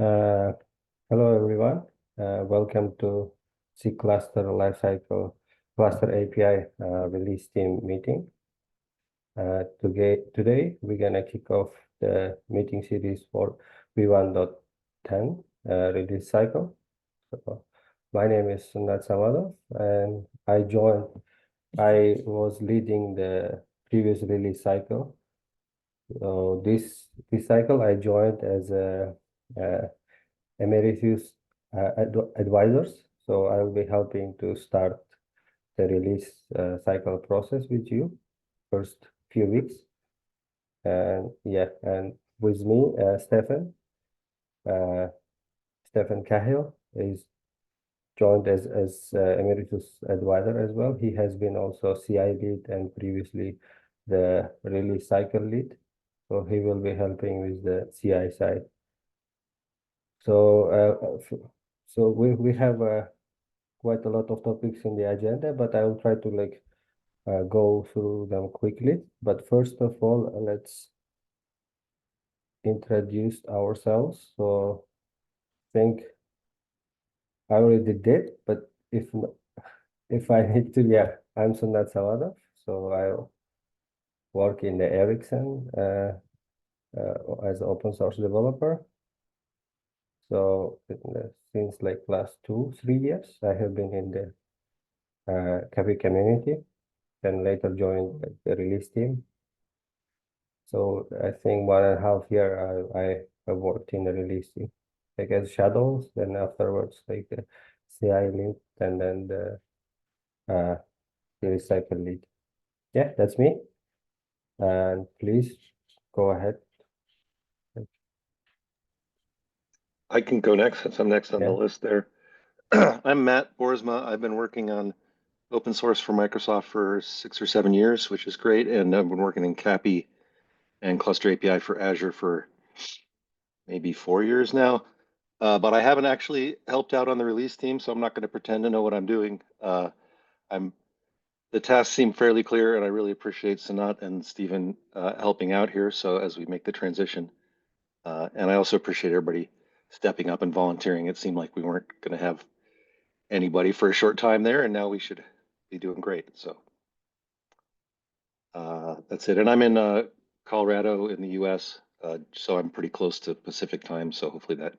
Uh, Hello, everyone. Welcome to C Cluster Lifecycle Cluster API release team meeting. Today, we're going to kick off the meeting series for v1.10 release cycle. So, my name is Sunat Samadov, and I was leading the previous release cycle. So this cycle, I joined as a emeritus advisors. So I will be helping to start the release cycle process with you first few weeks. And yeah, and with me, Stefan Cahill is joined as emeritus advisor as well. He has been also CI lead and previously the release cycle lead. So he will be helping with the CI side. So we have quite a lot of topics in the agenda, but I will try to go through them quickly. But first of all, let's introduce ourselves. So I think I already did, but if I need to, yeah, I'm Sunat Sawadov. So I work in the Ericsson as an open source developer. So since like last 2-3 years, I have been in the CAPI community, then later joined the release team. So I think 1.5 year I have worked in the release team, like as shadows, then afterwards like the CI lead, and then the recycle lead. Yeah, that's me. And please go ahead. I can go next since I'm next on the list there. I'm Matt Boersma. I've been working on open source for Microsoft for 6 or 7 years, which is great. And I've been working in CAPI and Cluster API for Azure for maybe 4 years now. But I haven't actually helped out on the release team, so I'm not going to pretend to know what I'm doing. The tasks seem fairly clear, and I really appreciate Sanat and Stephen helping out here. So as we make the transition, and I also appreciate everybody stepping up and volunteering. It seemed like we weren't going to have anybody for a short time there, and now we should be doing great. So that's it. And I'm in Colorado in the US, so I'm pretty close to Pacific time. So hopefully that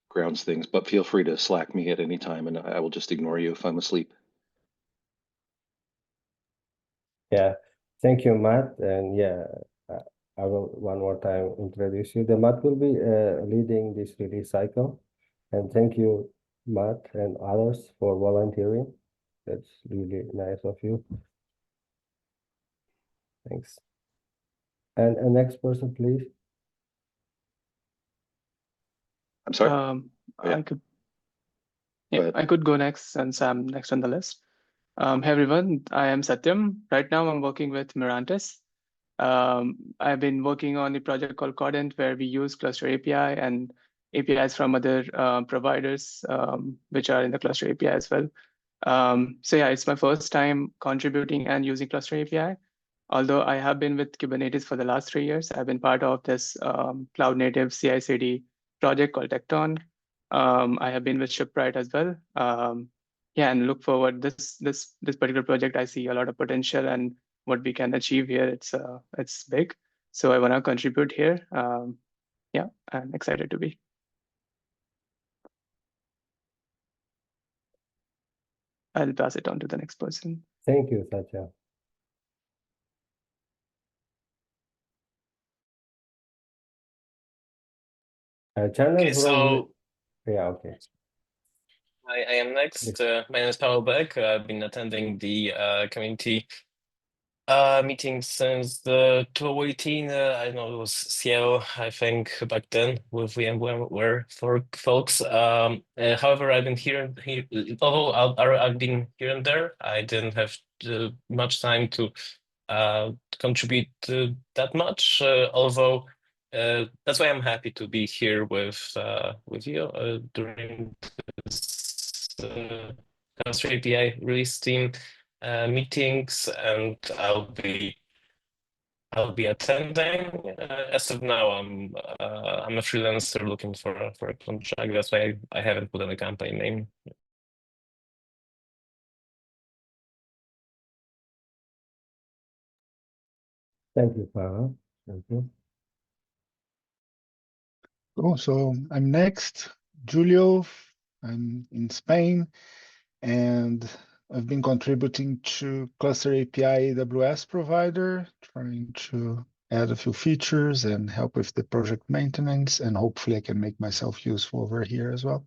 grounds things, but feel free to Slack me at any time and I will just ignore you if I'm asleep. Yeah, thank you, Matt. And yeah, I will one more time introduce you. The Matt will be leading this release cycle. And thank you, Matt and others for volunteering. That's really nice of you. Thanks. And next person, please. I'm sorry. I could go next since I'm next on the list. Hey everyone, I am Satyam. Right now I'm working with Mirantis. I've been working on a project called Cordant where we use Cluster API and APIs from other providers which are in the Cluster API as well. So yeah, it's my first time contributing and using Cluster API. Although I have been with Kubernetes for the last 3 years, I've been part of this cloud native CI/CD project called Tecton. I have been with Shipwright as well. Yeah, and look forward this particular project. I see a lot of potential and what we can achieve here. It's big, so I want to contribute here. Yeah, I'm excited to be. I'll pass it on to the next person. Thank you, Satya. Okay, so yeah, okay. I am next. My name is Paweł Beck. I've been attending the community meeting since the 2018. I know it was Cielo, I think, back then with VMware for folks. However, I've been here, although I've been here and there, I didn't have much time to contribute that much. Although that's why I'm happy to be here with you during this Cluster API release team meetings, and I'll be I'll be attending. As of now, I'm a freelancer looking for a contract. That's why I haven't put in a campaign name. Thank you, Pavel. Thank you. Cool. So I'm next, Julio. I'm in Spain, and I've been contributing to Cluster API AWS provider, trying to add a few features and help with the project maintenance, and hopefully I can make myself useful over here as well.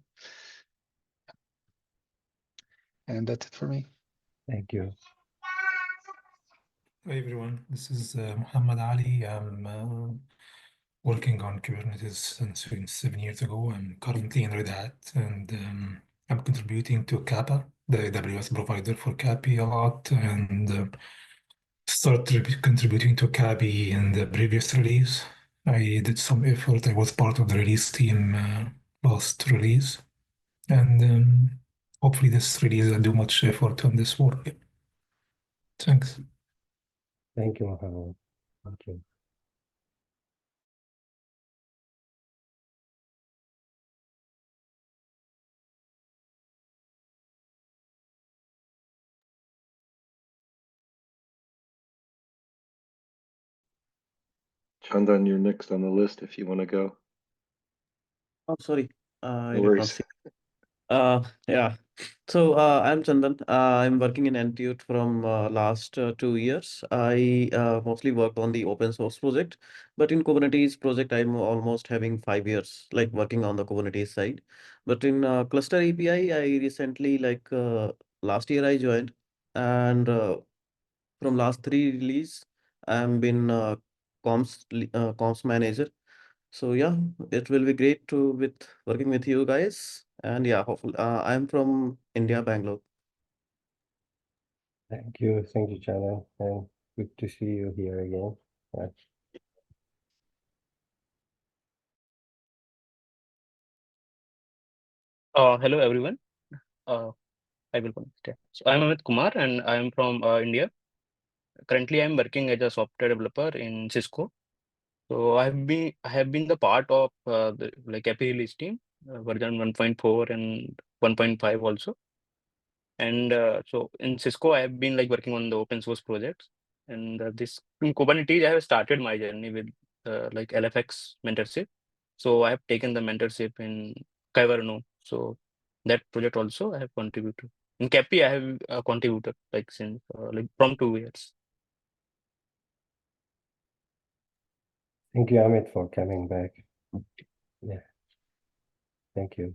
And that's it for me. Thank you. Hi everyone, this is Muhammad Ali. I'm working on Kubernetes since 7 years ago. I'm currently in Red Hat, and I'm contributing to CAPI, the AWS provider for CAPI a lot, and started contributing to CAPI in the previous release. I did some effort. I was part of the release team last release, and hopefully this release I'll do much effort on this work. Thanks. Thank you, Muhammad. Thank you. Chandan, you're next on the list if you want to go. Oh, sorry. No I did not worries. see. Yeah. So I'm Chandan. I'm working in Antioch from last 2 years. I mostly worked on the open source project, but in Kubernetes project, I'm almost having 5 years, like working on the Kubernetes side. But in Cluster API, I recently, like last year, I joined, and from last three release, I'm been comms manager. So yeah, it will be great to with working with you guys. And yeah, hopefully, I'm from India, Bangalore. Thank you, Chandan, and good to see you here again. Yeah. Hello everyone. I will connect. Yeah. So I'm Amit Kumar and I am from India. Currently, I'm working as a software developer in Cisco. So I have been the part of the like CAPI release team, version 1.4 and 1.5 also. And so in Cisco, I have been like working on the open source projects. And this in Kubernetes, I have started my journey with like LFX mentorship. So I have taken the mentorship in Kyverno. So that project also I have contributed. In CAPI, I have contributed like since like from 2 years. Thank you, Amit, for coming back. Yeah. Thank you.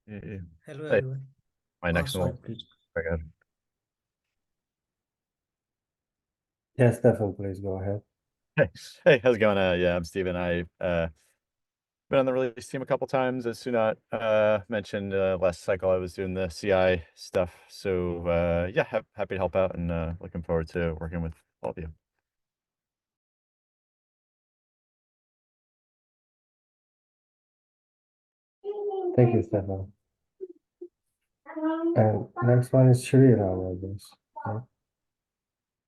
Hello Hey, everyone. my next Sorry, one. please. Very good. Yes, Stefan, please go ahead. Hey, how's it going? Yeah, I'm Steven. I been on the release team a couple times. As Sunat mentioned, last cycle I was doing the CI stuff. So yeah, happy to help out and looking forward to working with all of you. Thank you, Stefan. And next one is Sriram, I guess.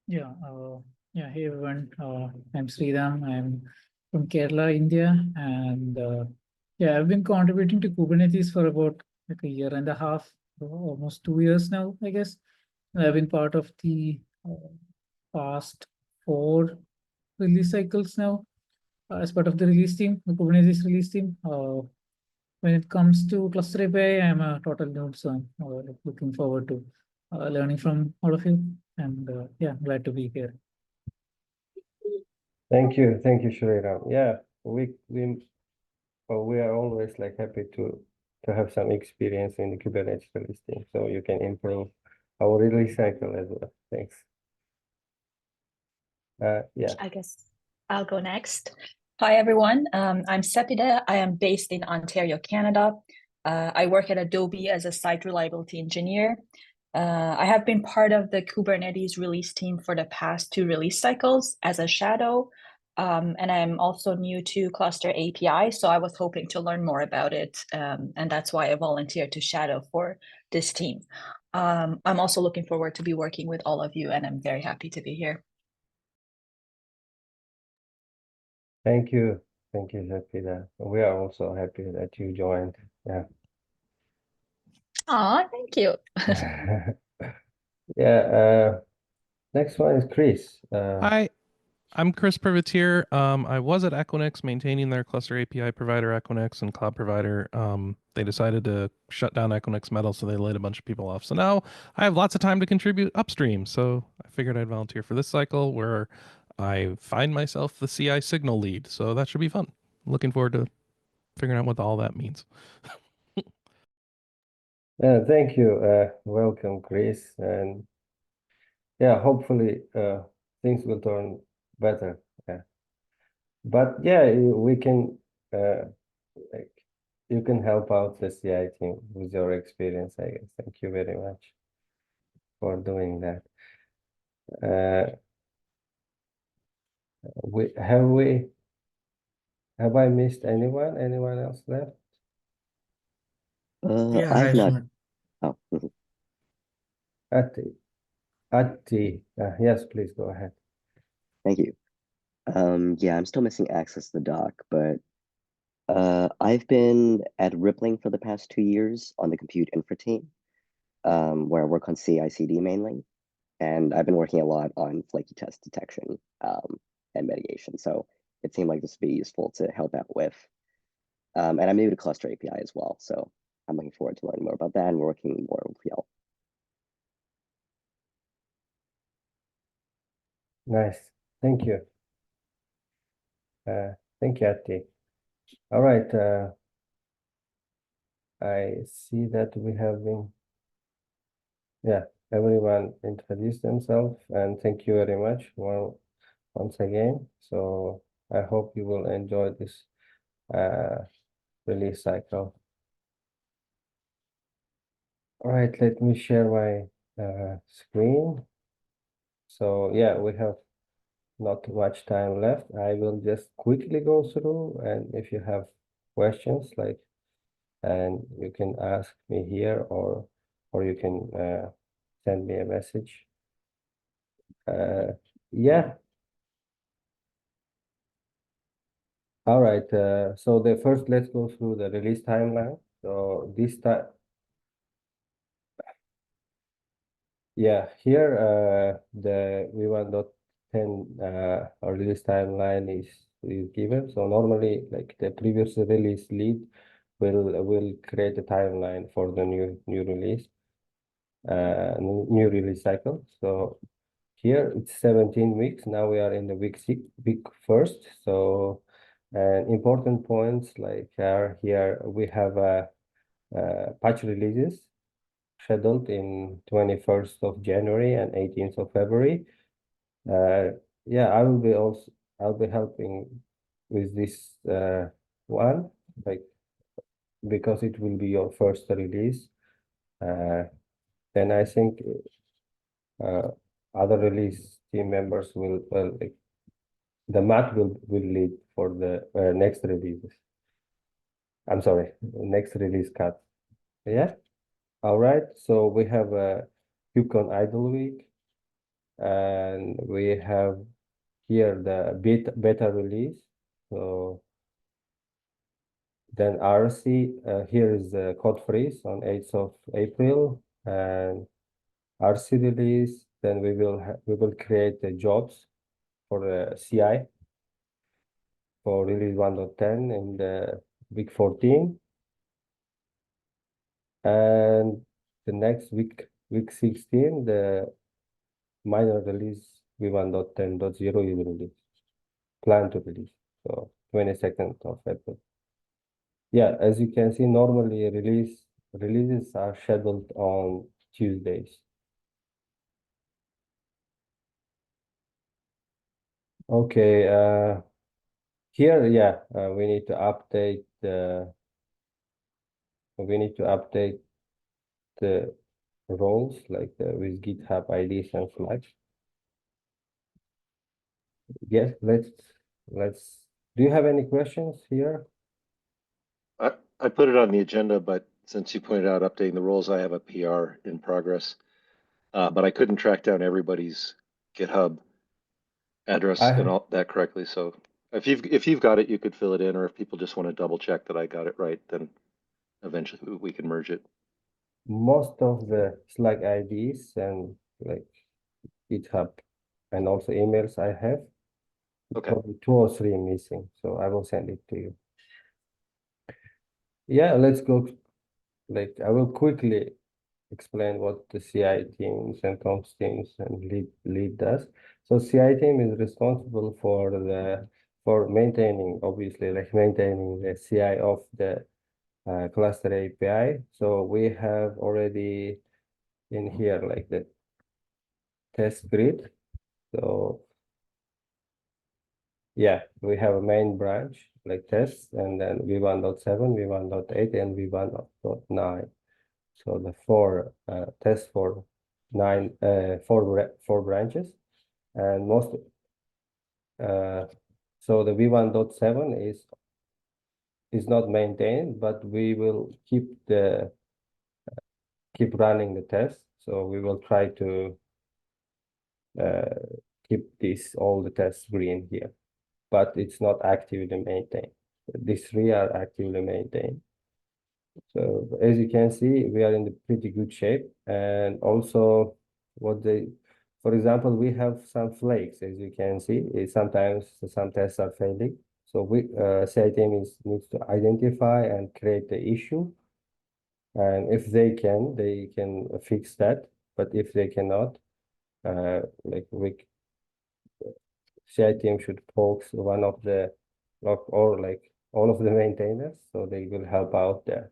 Yeah. Hey everyone, I'm Sriram. I'm from Kerala, India, and I've been contributing to Kubernetes for about like a year and a half, almost 2 years now, I guess. I've been part of the past 4 release cycles now as part of the release team, the Kubernetes release team. When it comes to Cluster API, I'm a total noob, so I'm looking forward to learning from all of you, and glad to be here. Thank you, Sriram. Yeah, we are always like happy to have some experience in the Kubernetes release team, so you can improve our release cycle as well. Thanks. Yeah. I guess I'll go next. Hi everyone, I'm Sepida. I am based in Ontario, Canada. I work at Adobe as a site reliability engineer. I have been part of the Kubernetes release team for the past 2 release cycles as a shadow. And I'm also new to Cluster API, so I was hoping to learn more about it. And that's why I volunteered to shadow for this team. I'm also looking forward to be working with all of you, and I'm very happy to be here. Thank you. Thank you, Zafira. We are also happy that you joined. Yeah. Thank you. Yeah. Next one is Chris. Hi, I'm Chris Privateer. I was at Equinix maintaining their cluster API provider, Equinix, and cloud provider. They decided to shut down Equinix Metal, so they laid a bunch of people off. So now I have lots of time to contribute upstream. So I figured I'd volunteer for this cycle where I find myself the CI signal lead. So that should be fun. Looking forward to figuring out what all that means. Thank you. Welcome, Chris. And yeah, hopefully things will turn better. Yeah. But yeah, we can like you can help out the CI team with your experience, I guess. Thank you very much for doing that. Have I missed anyone? Anyone else left? Yeah, I've not. Oh, Ati, yes, please go ahead. Thank you. Yeah, I'm still missing access to the doc, but I've been at Rippling for the past 2 years on the compute infra team, where I work on CI/CD mainly, and I've been working a lot on flaky test detection and mitigation. So it seemed like this would be useful to help out with. And I'm new to cluster API as well, so I'm looking forward to learning more about that and working more with y'all. Nice, thank you. Thank you, Ati. All right, I see that we have been, yeah, everyone introduced themselves, and thank you very much once again. So I hope you will enjoy this release cycle. All right, let me share my screen. So yeah, we have not much time left. I will just quickly go through, and if you have questions, and you can ask me here, or you can send me a message. Yeah. All right. So let's go through the release timeline. So this time, yeah, here the v1.10 release timeline is given. So normally, like the previous release lead will create a timeline for the new release, new release cycle. So here it's 17 weeks. Now we are in the week 1st. So important points like are here we have patch releases scheduled in 21st of January and 18th of February. Yeah, I'll be helping with this one, like because it will be your first release. Then I think other release team members will the Matt will lead for the next releases. I'm sorry, next release cut. Yeah. All right. So we have a KubeCon idle week, and we have here the beta release. So then RC here is the code freeze on 8th of April, and RC release. Then we will create the jobs for the CI for release 1.10 in the week 14. And the next week 16, the minor release v1.10.0 is released, planned to release. So 22nd of April. Yeah, as you can see, normally releases are scheduled on Tuesdays. Okay, here, yeah, we need to update the roles like with GitHub IDs and flags. Yes, let's. Do you have any questions here? I put it on the agenda, but since you pointed out updating the roles, I have a PR in progress, but I couldn't track down everybody's GitHub address I and have all that correctly. So if you've got it, you could fill it in, or if people just want to double check that I got it right, then eventually we can merge it. most of the Slack IDs and like GitHub and also emails I have. Okay. Probably 2 or 3 missing, so I will send it to you. Yeah, let's go. Like I will quickly explain what the CI teams and comms teams and lead does. So CI team is responsible for maintaining, obviously, like maintaining the CI of the cluster API. So we have already in here like the test grid. So yeah, we have a main branch like tests, and then v1.7, v1.8, and v1.9. So the four tests for four branches, and most so the v1.7 is not maintained, but we will keep running the test. So we will try to keep all the tests green here, but it's not actively maintained. These 3 are actively maintained. So as you can see, we are in the pretty good shape. And also for example, we have some flakes, as you can see. Sometimes some tests are failing. So CI team needs to identify and create the issue. And if they can fix that. But if they cannot, like CI team should poke one of the or like all of the maintainers, so they will help out there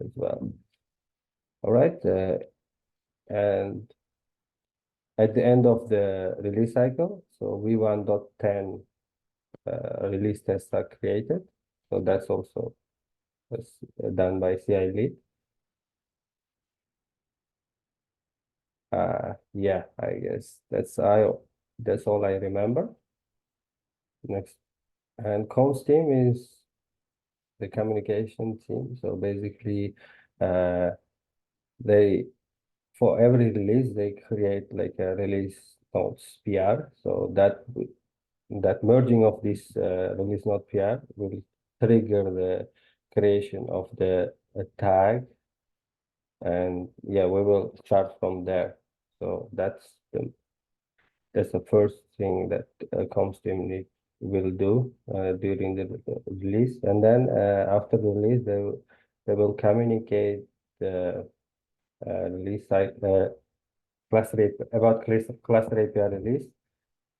as well. All right, and at the end of the release cycle, so v1.10 release tests are created. So that's also done by CI lead. Yeah, I guess that's all I remember. Next, and comms team is the communication team. So basically, for every release they create like a release notes PR. So that merging of this release note PR will trigger the creation of the tag, and yeah, we will start from there. So that's the first thing that comms team will do during the release, and then after the release they will communicate the release site about cluster API release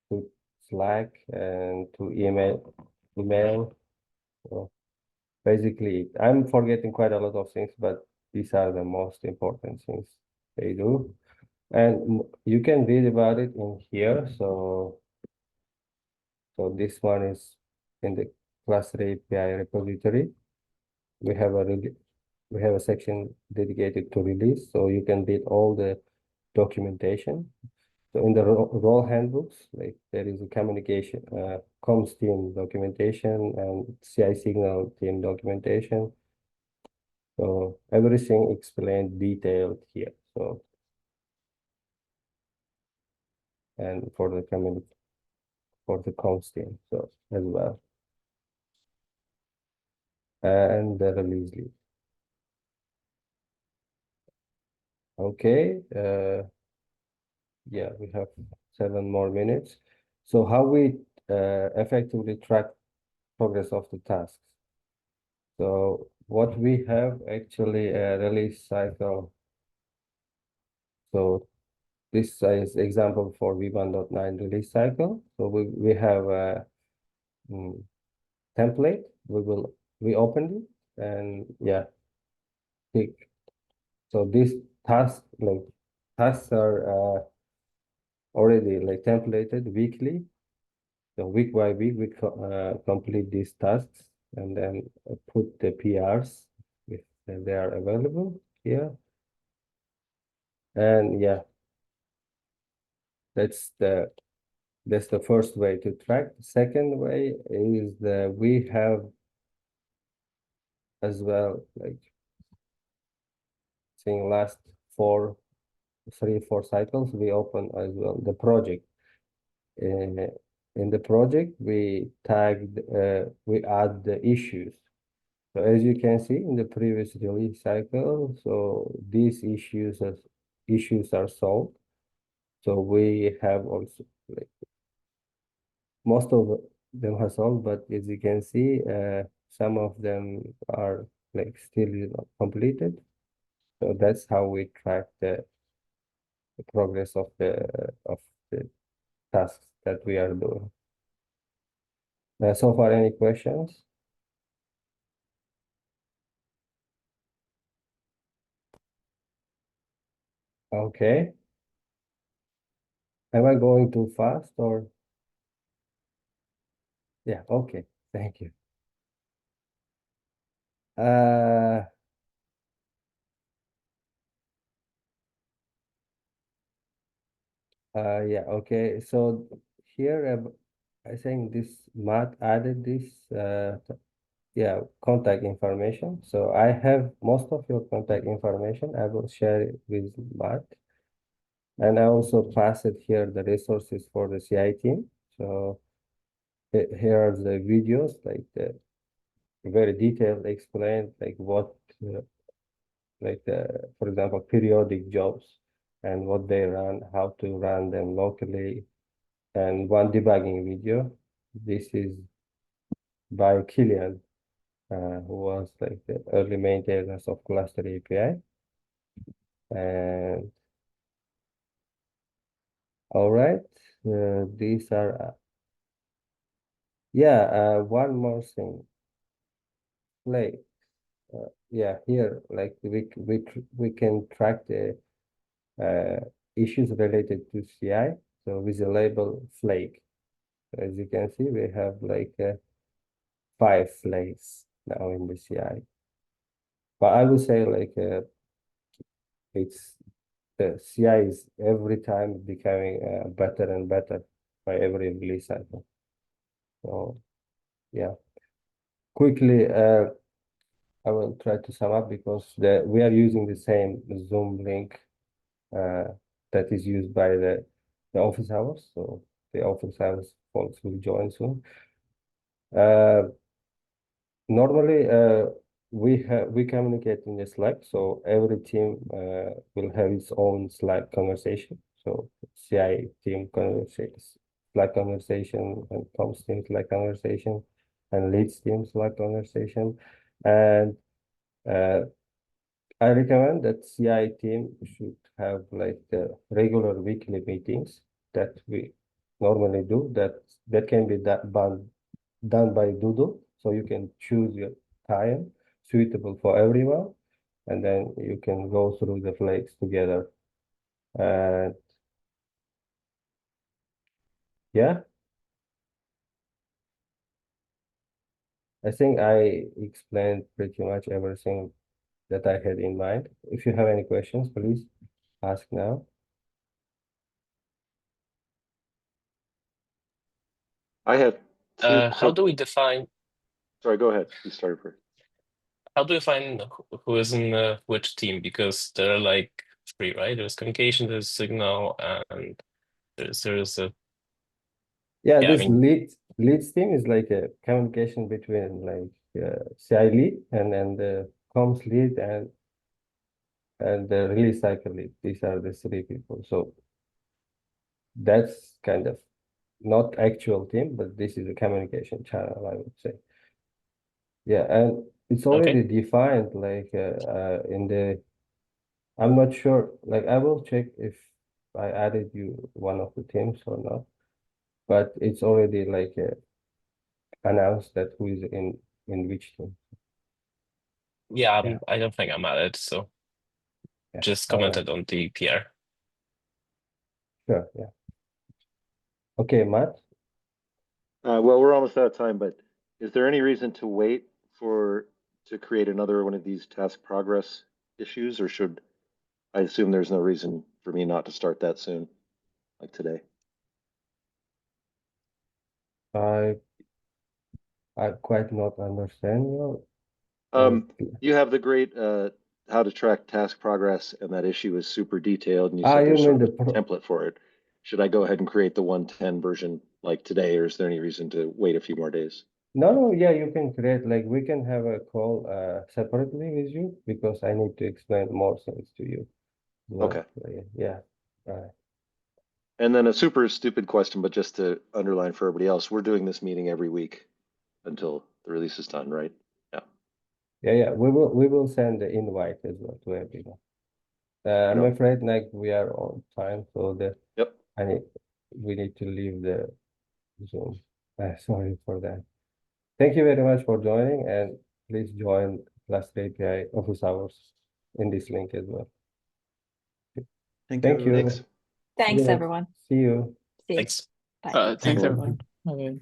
to Slack and to email. So basically, I'm forgetting quite a lot of things, but these are the most important things they do. And you can read about it in here. So this one is in the cluster API repository. We have a section dedicated to release, so you can read all the documentation. So in the role handbooks, like there is a communication, comms team documentation and CI signal team documentation. So everything explained detailed here. So and for the comms team, so as well, and the release lead. Okay. Yeah, we have 7 more minutes. So how we effectively track progress of the tasks. So what we have actually a release cycle. So this is example for v1.9 release cycle. So we have a template. We opened it, and yeah, pick. So these tasks are already like templated weekly. So week by week, we complete these tasks and then put the PRs if they are available here. And yeah, that's the first way to track. The second way is we have as well like think last 3-4 cycles, we open as well the project. In the project, we tagged, we add the issues. So as you can see in the previous release cycle, so these issues are solved. So we have also like most of them are solved, but as you can see, some of them are like still not completed. So that's how we track the progress of the tasks that we are doing. So far, any questions? Okay. Am I going too fast or? Yeah, okay. Thank you. Yeah, okay. So here, I think this Matt added this, yeah, contact information. So I have most of your contact information. I will share it with Matt. And I also pass it here, the resources for the CI team. So here are the videos, like the very detailed explained, like what, like for example, periodic jobs and what they run, how to run them locally, and one debugging video. This is by Killian, who was like the early maintainers of Cluster API. And all right, these are, yeah, one more thing. Like, yeah, here, like we can track the issues related to CI. So with the label flake, as you can see, we have like 5 flakes now in the CI. But I would say like it's the CI is every time becoming better and better by every release cycle. So yeah, quickly, I will try to sum up because we are using the same Zoom link that is used by the office hours. So the office hours folks will join soon. Normally, we communicate in the Slack, so every team will have its own Slack conversation. So CI team conversation, Slack conversation, and comms team Slack conversation, and leads team Slack conversation, and I recommend that CI team should have like the regular weekly meetings that we normally do. That can be done by Doodle, so you can choose your time suitable for everyone, and then you can go through the flakes together. And yeah, I think I explained pretty much everything that I had in mind. If you have any questions, please ask now. I have two. How do we define? Sorry, go ahead. You started first. How do we find who is in which team? Because there are like 3, right? There's communication, there's signal, and there's a Yeah, yeah. I this mean, leads team is like a communication between like CI lead and the comms lead and the release cycle lead. These are the 3 people. So that's kind of not actual team, but this is a communication channel, I would say. Yeah, and it's already defined like in the. I'm not sure. Like I will check if I added you one of the teams or not, but it's already like announced that who is in which team. yeah, Yeah. I don't think I'm at it, so Yeah. just All right. commented on the PR. Sure. Yeah. Okay, Matt. Well, we're almost out of time, but is there any reason to wait to create another one of these task progress issues, or should I assume there's no reason for me not to start that soon, like today? I quite not understand you. You have the great how to track task progress, and that issue is super detailed, and you Ah, said you there's mean sort of the a template for it. Should I go ahead and create the 110 version like today, or is there any reason to wait a few more days? No, yeah, you can create, like, we can have a call separately with you because I need to explain more things to you. Well, Okay. yeah, right. And then a super stupid question, but just to underline for everybody else, we're doing this meeting every week until the release is done, right? Yeah. Yeah, we will send the invite as well to everyone. I'm Yep. afraid like we are on time, so Yep. we need to leave the Zoom. Sorry for that. Thank you very much for joining, and please join Cluster API office hours in this link as well. Thank Thank you. you. Thanks. Thanks, Yeah. everyone. See you. See you. Thanks. Bye. Thanks, Everyone. everyone. Okay.